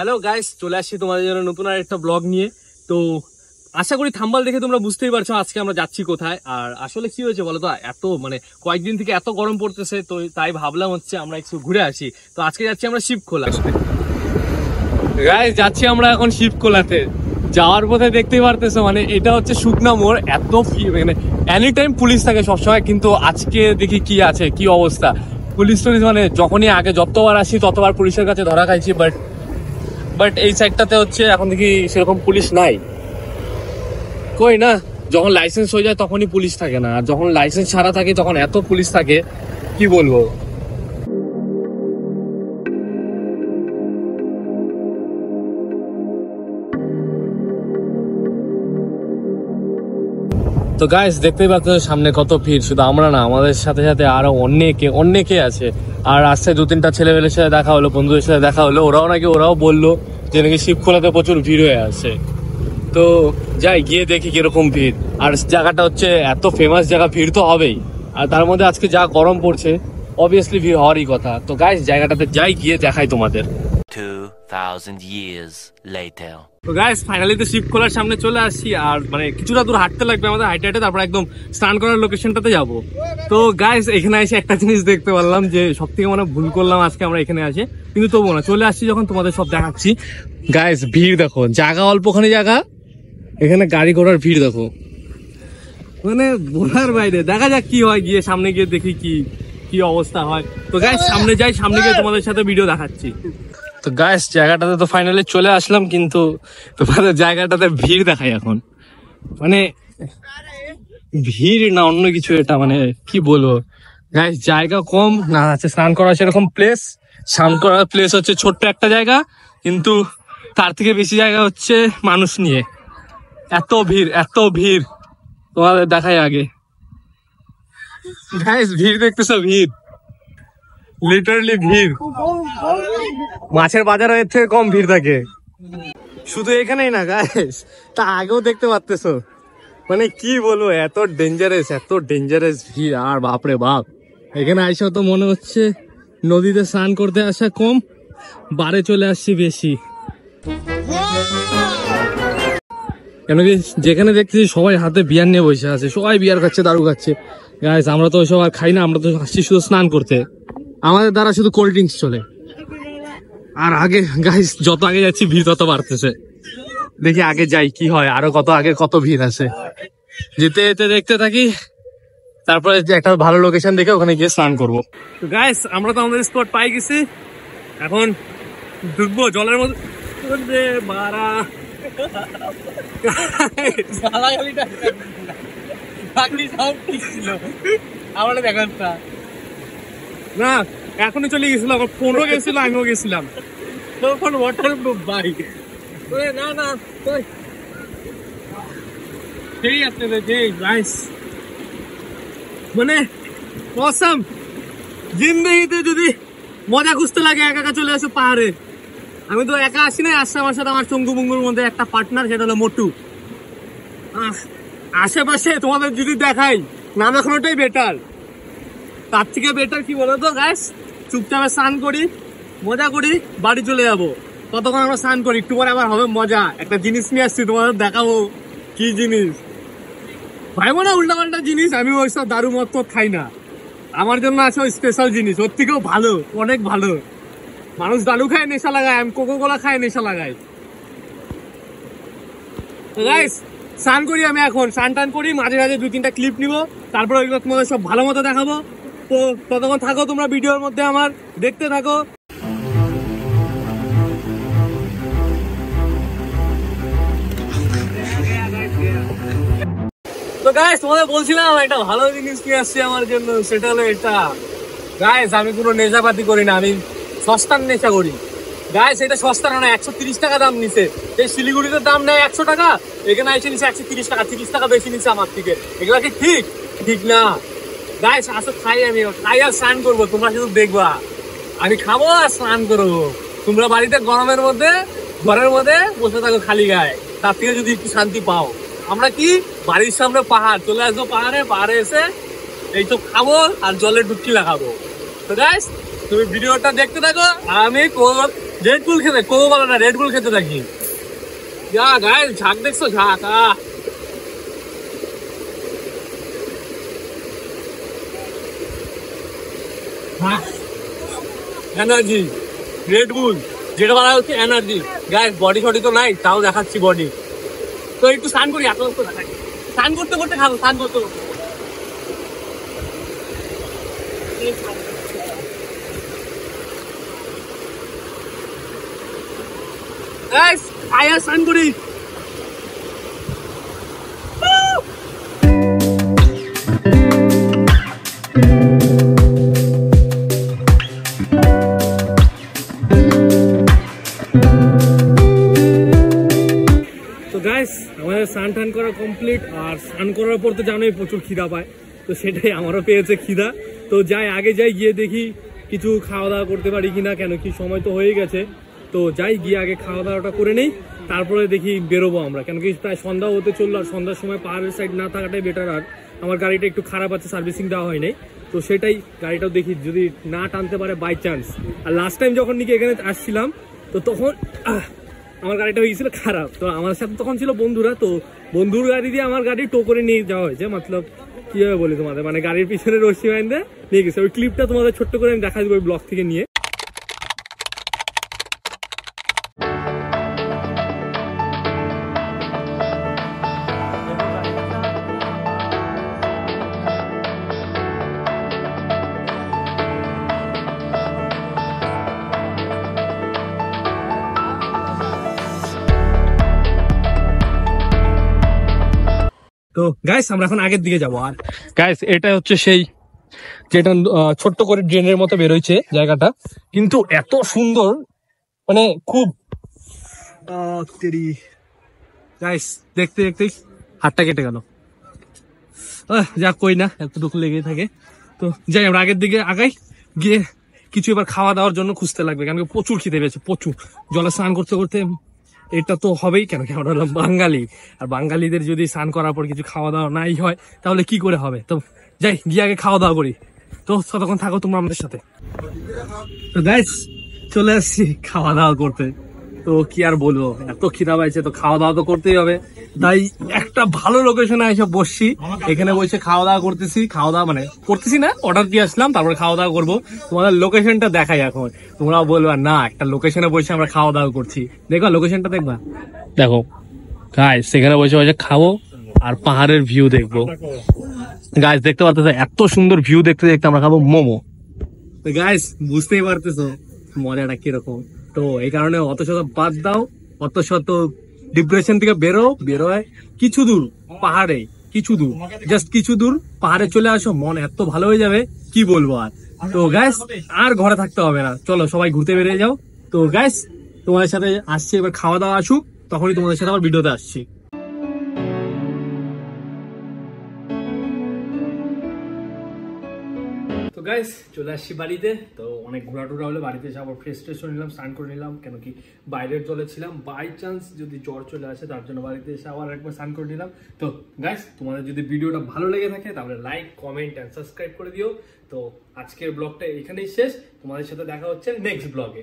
Hello guys, চলে আসছি তোমাদের জন্য নতুন আর একটা ব্লগ নিয়ে। তো আশা করি থাম্বনেল দেখে তোমরা বুঝতেই পারছো আজকে আমরা যাচ্ছি কোথায়। আর আসলে কি হয়েছে বলো তো, এত কয়েকদিন থেকে এত গরম পড়তেছে, তো তাই ভাবলাম হচ্ছে আমরা একটু ঘুরে আসি। তো আজকে যাচ্ছি আমরা শিবখোলা। গাইস যাচ্ছি আমরা এখন শিবখোলাতে। যাওয়ার পথে দেখতেই পারতেছো এটা হচ্ছে শুকনা মোড়। এত এনি টাইম পুলিশ থাকে সবসময়, কিন্তু আজকে দেখি কি আছে, কি অবস্থা। পুলিশ টুলিশ যখনই আগে যতবার আসি ততবার পুলিশের কাছে ধরা খাইছি, বাট এই সাইডটাতে হচ্ছে এখন দেখি সেরকম পুলিশ নাই। কই না, যখন লাইসেন্স হয়ে যায় তখনই পুলিশ থাকে না, আর যখন লাইসেন্স ছাড়া থাকে তখন এত পুলিশ থাকে, কি বলবো। তো গাইস দেখতেই পাচ্ছ সামনে কত ভিড়। শুধু আমরা না, আমাদের সাথে সাথে আরো অনেকে আছে। আর রাস্তায় দু তিনটা ছেলেমেয়ের সাথে দেখা হলো, বন্ধুদের সাথে দেখা হলো। ওরাও বললো যে নাকি শিবখোলাতে প্রচুর ভিড় হয়ে আছে। তো যাই গিয়ে দেখি কিরকম ভিড়। আর জায়গাটা হচ্ছে এত ফেমাস জায়গা, ভিড় তো হবেই। আর তার মধ্যে আজকে যা গরম পড়ছে, অবভিয়াসলি ভিড় হওয়ারই কথা। তো গাইস জায়গাটাতে যাই, গিয়ে দেখাই তোমাদের। 2000 years later. তো গাইস ফাইনালি তো শিবখোলার সামনে চলে আসছি। আর কিছুটা দূর হাঁটতে লাগবে আমাদের, হাইটে তারপর একদম স্নান করার লোকেশনটাতে যাব। তো গাইস এখানে এসে একটা জিনিস দেখতে পারলাম যে সব থেকে ভুল করলাম আজকে আমরা এখানে আসে, কিন্তু তবুও না, চলে আসছি যখন তোমাদের সব দেখাচ্ছি। গাইস ভিড় দেখো, জায়গা অল্পখানি জায়গা, এখানে গাড়ি ঘোড়ার ভিড় দেখো, বলার বাইরে। দেখা যাক কি হয়, গিয়ে সামনে গিয়ে দেখি কি অবস্থা হয়। তো গাইস সামনে যাই, সামনে গিয়ে তোমাদের সাথে ভিডিও দেখাচ্ছি। তো গাইস জায়গাটাতে তো ফাইনালি চলে আসলাম, কিন্তু তোমাদের জায়গাটাতে ভিড় দেখাই এখন। ভিড় না অন্য কিছু, এটা কি বলবো গাইস, জায়গা কম না আছে স্নান করার সেরকম প্লেস। স্নান করার প্লেস হচ্ছে ছোট্ট একটা জায়গা, কিন্তু তার থেকে বেশি জায়গা হচ্ছে মানুষ নিয়ে। এত ভিড় তোমাদের দেখাই আগে। গাইস ভিড় দেখতেছো, ভিড় লিটারালি ভিড়। মাছের বাজার এর থেকে কম ভিড় থাকে। শুধু এখানেই না গাইস, তা আগেও দেখতে পারতেছো। কি বলবো, এত ডেঞ্জারাস ভিড়। আর বাপরে বাপ, এখানে আইসা তো মনে হচ্ছে নদীতে স্নান করতে আসা কম, বারে চলে আসছি বেশি। কেন কি যেখানে দেখতেছি সবাই হাতে বিয়ার নিয়ে বসে আছে, সবাই বিয়ার খাচ্ছে, দারু খাচ্ছে। গাইস আমরা তো ওইসব আর খাই না, আমরা তো আসছি শুধু স্নান করতে। আমাদের দ্বারা শুধু কোল্ড ড্রিঙ্কস চলে। আর আগে গাইস যত আগে যাচ্ছি ভিড় তত বাড়তেছে। দেখি আগে যাই কি হয়, আরো কত ভিড় আছে। যেতে যেতে দেখতে থাকি, তারপরে একটা ভালো লোকেশন দেখে ওখানে গিয়ে স্নান করবো। তো গাইস আমরা তো আমাদের স্পট পাই গেছি, এখন ঢুকবো জলের মধ্যে। না এখনই চলে গেছিল, 15 গেছিল, আমিও গেছিলাম তখন ওয়াটার প্রুফ বাইক। না সেই আছে গাইস, অসাম। জিন্দগিতে যদি মজা খুঁজতে লাগে একা চলে আসো পাহাড়ে। আমি তো একা আসি না, আসছে আমার সাথে আমার চঙ্গু মুঙ্গুর মধ্যে একটা পার্টনার, সেটা হলো মোটু। আশেপাশে তোমাদের যদি দেখাই, নাম এখন ওটাই বেটার। তার থেকে বেটার কি বলো তো গাইস, চুপচাপে স্নান করি, মজা করি, বাড়ি চলে যাবো। ততক্ষণ আমরা স্নান করি, একটু পরে আবার হবে মজা। একটা জিনিস নিয়ে আসছি, তোমাদের দেখাবো কি জিনিস। ভাইবো না উল্টা পাল্টা জিনিস, আমি ওইসব দারু মত খাই না। আমার জন্য আছে ওই স্পেশাল জিনিস, ওর থেকেও ভালো, অনেক ভালো। মানুষ দারু খায় নেশা লাগায়, আমি কোকো কোলা খায় নেশা লাগাই। গাইস স্নান করি আমি এখন, স্নান টান করি, মাঝে মাঝে 2-3টা ক্লিপ নিবো, তারপরে ওইগুলো তোমাদের সব ভালো মতো দেখাবো। তো ততক্ষণ থাকো তোমরা ভিডিওর মধ্যে, আমার দেখতে থাকো। তো গাইস তোমাদের বলছিলাম একটা ভালো জিনিস নিয়ে আসছি আমার জন্য, সেটা হলো এটা। গাইস আমি কোনো নেশাপাতি করি না, আমি সস্তার নেশা করি। গাইস এটা সস্তা না, 130 টাকা দাম নিছে। এই শিলিগুড়িতে দাম নেয় 100 টাকা, এখানে এসে নিচ্ছে 130 টাকা, 30 টাকা বেশি নিচ্ছে আমার থেকে। এগুলা কি ঠিক না? গাইস আসো খাই, আমি খাই আর স্নান করবো, তোমরা শুধু দেখবা। আমি খাবো আর স্নান করবো, তোমরা বাড়িতে গরমের মধ্যে ঘরের মধ্যে বসে থাকো খালি গায়ে। তার থেকে যদি একটু শান্তি পাও, আমরা কি বাড়ির সামনে পাহাড়, চলে আসবো পাহাড়ে এসে এইসব খাবো আর জলে ডুবকি লাগাবো। তো গাইস তুমি ভিডিওটা দেখতে থাকো, আমি রেড বুল খেতে কোকো কোলা না, রেড বুল খেতে থাকি। যা গাইস, ঝাঁক দেখছো, ঝাঁক। এনার্জি, রেড বুল যেটা বলা হচ্ছে এনার্জি। গাইস বডি শডি তো নাই, তাও দেখাচ্ছি বডি। তো একটু স্নান করি, এত দেখাই। স্নান করতে করতে খাবো, স্নান করতে করতে। গাইস আয়া স্নান করি। গাইস আমাদের স্নান টান করা কমপ্লিট, আর স্নান করার পর তো জানোই প্রচুর খিদা পায়, তো সেটাই আমারও পেয়েছে খিদা। তো আগে যাই গিয়ে দেখি কিছু খাওয়া দাওয়া করতে পারি কিনা, কেন কি সময় তো হয়ে গেছে। তো যাই গিয়ে আগে খাওয়া দাওয়াটা করে নেই, তারপরে দেখি বেরোবো আমরা, কেন কি প্রায় সন্ধ্যা হতে চললো, আর সন্ধ্যার সময় পাহাড়ের সাইড না থাকাটাই বেটার। আর আমার গাড়িটা একটু খারাপ আছে, সার্ভিসিং দেওয়া হয় নাই, তো সেটাই গাড়িটাও দেখি যদি না টানতে পারে বাই চান্স। আর লাস্ট টাইম যখন নাকি এখানে আসছিলাম, তো তখন আমার গাড়িটা হয়ে গেছিল খারাপ, তো আমার সাথে তখন ছিল বন্ধুরা, তো বন্ধুর গাড়ি দিয়ে আমার গাড়ি টো করে নিয়ে যাওয়া হয়েছে। মতলব কিভাবে বলি তোমাদের, মানে গাড়ির পিছনে রশি বাইন্ধে নিয়ে গেছে। ওই ক্লিপটা তোমাদের ছোট্ট করে আমি দেখা দেবো ওই ব্লগ থেকে নিয়ে। তো গাইস আমরা এখন আগের দিকে যাবো। আর গাইস এটা হচ্ছে সেই যেটা ছোট্ট করে ড্রেনের মতো বেরোইছে জায়গাটা, কিন্তু এত সুন্দর, মানে খুব গাইস দেখতে দেখতে হাতটা কেটে গেল। যা কই না, এতটুকু লেগে থাকে। তো যাই আমরা আগের দিকে আগাই, গিয়ে কিছু এবার খাওয়া দাওয়ার জন্য খুঁজতে লাগবে, কেন প্রচুর খিদে পেয়েছে, প্রচুর। জলে স্নান করতে করতে এটা তো হবেই, কেন কি আমরা হলাম বাঙালি, আর বাঙালিদের যদি স্নান করার পর কিছু খাওয়া দাওয়া নাই হয় তাহলে কি করে হবে। তো যাই গিয়ে আগে খাওয়া দাওয়া করি। তো ততক্ষণ থাকো তোমরা আমাদের সাথে। তো গাইস চলে আসছি খাওয়া দাওয়া করতে। তো কি আর বলবো, এত খিদা পাইছে, তো খাওয়া দাওয়া তো করতেই হবে। তাই একটা ভালো লোকেশনে এসে বসছি, এখানে বসে খাওয়া দাওয়া করতেছি। খাওয়া দাওয়া মানে করতেছি না, অর্ডার দিয়ে আসলাম, তারপরে খাওয়া দাওয়া করবো। তোমাদের লোকেশনটা দেখাই এখন, তোমরা বলবা না একটা লোকেশনে বসে আমরা খাওয়া দাওয়া করছি। দেখবা লোকেশনটা, দেখবা, দেখো গাইস সেখানে বসে বসে খাবো আর পাহাড়ের ভিউ দেখবো। গাইস দেখতে পারতেছো এত সুন্দর ভিউ দেখতে দেখতে আমরা খাবো মোমো। তো গাইস বুঝতেই পারতেছো মজাটা কিরকম। তো এই কারণে অত শত বাদ দাও, অত শত ডিপ্রেশন থেকে বেরোয় কিছু দূর পাহাড়ে, কিছু দূর, জাস্ট কিছু দূর পাহাড়ে চলে আসো, মন এত ভালো হয়ে যাবে কি বলবো। আর তো গাইস আর ঘরে থাকতে হবে না, চলো সবাই ঘুরতে বেরিয়ে যাও। তো গাইস তোমাদের সাথে আসছি, এবার খাওয়া দাওয়া আসুক, তখনই তোমাদের সাথে আবার ভিডিওতে আসছি। তো গাইস চলে আসছি বাড়িতে। তো অনেক ঘোরাটোরা হলে বাড়িতে এসে আবার ফ্রেশ ট্রেশ করে নিলাম, স্নান করে নিলাম, কেন কি বাইরের জলে ছিলাম, বাই চান্স যদি জ্বর চলে আসে তার জন্য বাড়িতে এসে আবার একবার স্নান করে নিলাম। তো গাইস তোমাদের যদি ভিডিওটা ভালো লেগে থাকে তাহলে লাইক, কমেন্ট এন্ড সাবস্ক্রাইব করে দিও। তো আজকের ব্লগটা এখানেই শেষ, তোমাদের সাথে দেখা হচ্ছে নেক্সট ব্লগে।